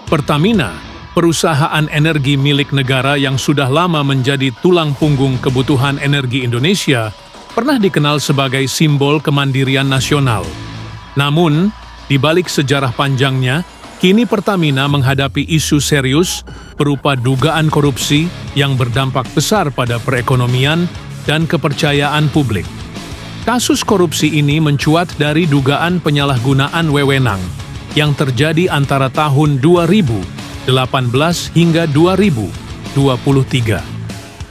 Pertamina, perusahaan energi milik negara yang sudah lama menjadi tulang punggung kebutuhan energi Indonesia, pernah dikenal sebagai simbol kemandirian nasional. Namun, di balik sejarah panjangnya, kini Pertamina menghadapi isu serius berupa dugaan korupsi yang berdampak besar pada perekonomian dan kepercayaan publik. Kasus korupsi ini mencuat dari dugaan penyalahgunaan wewenang yang terjadi antara tahun 2018 hingga 2023.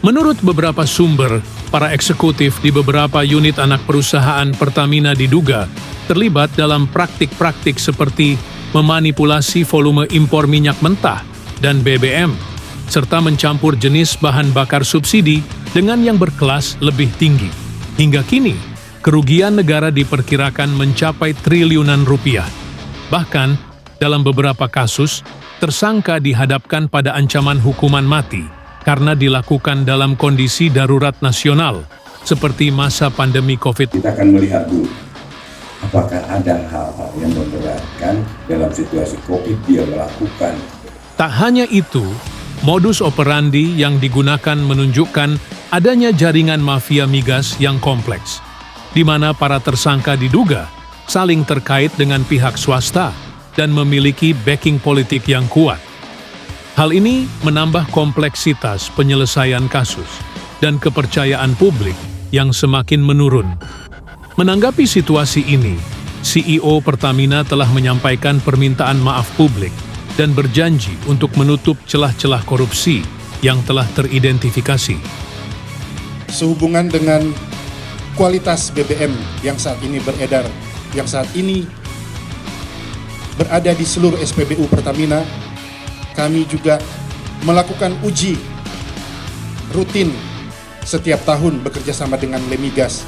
Menurut beberapa sumber, para eksekutif di beberapa unit anak perusahaan Pertamina diduga terlibat dalam praktik-praktik seperti memanipulasi volume impor minyak mentah dan BBM, serta mencampur jenis bahan bakar subsidi dengan yang berkelas lebih tinggi. Hingga kini, kerugian negara diperkirakan mencapai triliunan rupiah. Bahkan, dalam beberapa kasus, tersangka dihadapkan pada ancaman hukuman mati karena dilakukan dalam kondisi darurat nasional, seperti masa pandemi COVID. Kita akan melihat dulu, apakah ada hal-hal yang memberatkan dalam situasi COVID dia melakukan. Tak hanya itu, modus operandi yang digunakan menunjukkan adanya jaringan mafia migas yang kompleks, di mana para tersangka diduga saling terkait dengan pihak swasta dan memiliki backing politik yang kuat. Hal ini menambah kompleksitas penyelesaian kasus dan kepercayaan publik yang semakin menurun. Menanggapi situasi ini, CEO Pertamina telah menyampaikan permintaan maaf publik dan berjanji untuk menutup celah-celah korupsi yang telah teridentifikasi. Sehubungan dengan kualitas BBM yang saat ini beredar, yang saat ini berada di seluruh SPBU Pertamina, kami juga melakukan uji rutin setiap tahun bekerjasama dengan Lemigas.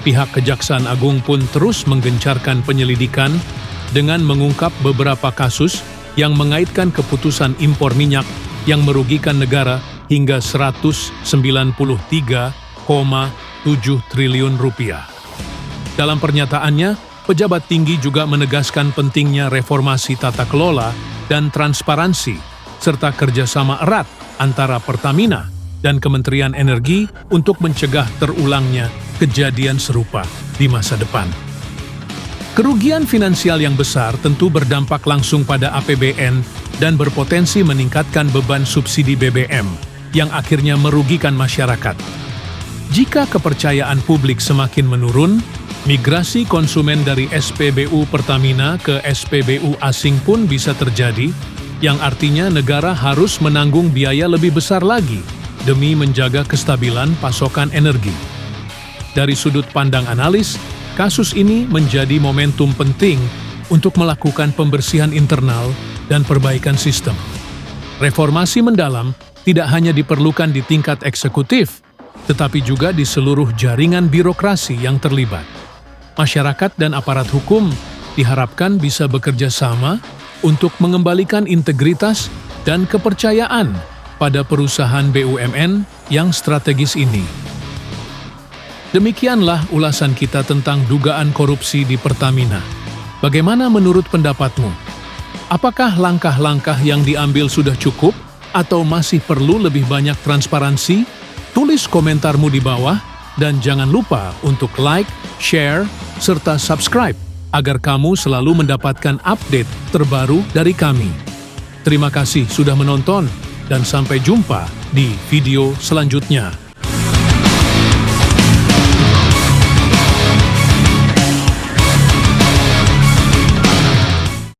Pihak Kejaksaan Agung pun terus menggencarkan penyelidikan dengan mengungkap beberapa kasus yang mengaitkan keputusan impor minyak yang merugikan negara hingga 193,7 triliun rupiah. Dalam pernyataannya, pejabat tinggi juga menegaskan pentingnya reformasi tata kelola dan transparansi, serta kerjasama erat antara Pertamina dan Kementerian Energi untuk mencegah terulangnya kejadian serupa di masa depan. Kerugian finansial yang besar tentu berdampak langsung pada APBN dan berpotensi meningkatkan beban subsidi BBM yang akhirnya merugikan masyarakat. Jika kepercayaan publik semakin menurun, migrasi konsumen dari SPBU Pertamina ke SPBU asing pun bisa terjadi, yang artinya negara harus menanggung biaya lebih besar lagi demi menjaga kestabilan pasokan energi. Dari sudut pandang analis, kasus ini menjadi momentum penting untuk melakukan pembersihan internal dan perbaikan sistem. Reformasi mendalam tidak hanya diperlukan di tingkat eksekutif, tetapi juga di seluruh jaringan birokrasi yang terlibat. Masyarakat dan aparat hukum diharapkan bisa bekerja sama untuk mengembalikan integritas dan kepercayaan pada perusahaan BUMN yang strategis ini. Demikianlah ulasan kita tentang dugaan korupsi di Pertamina. Bagaimana menurut pendapatmu? Apakah langkah-langkah yang diambil sudah cukup atau masih perlu lebih banyak transparansi? Tulis komentarmu di bawah dan jangan lupa untuk like, share, serta subscribe agar kamu selalu mendapatkan update terbaru dari kami. Terima kasih sudah menonton dan sampai jumpa di video selanjutnya.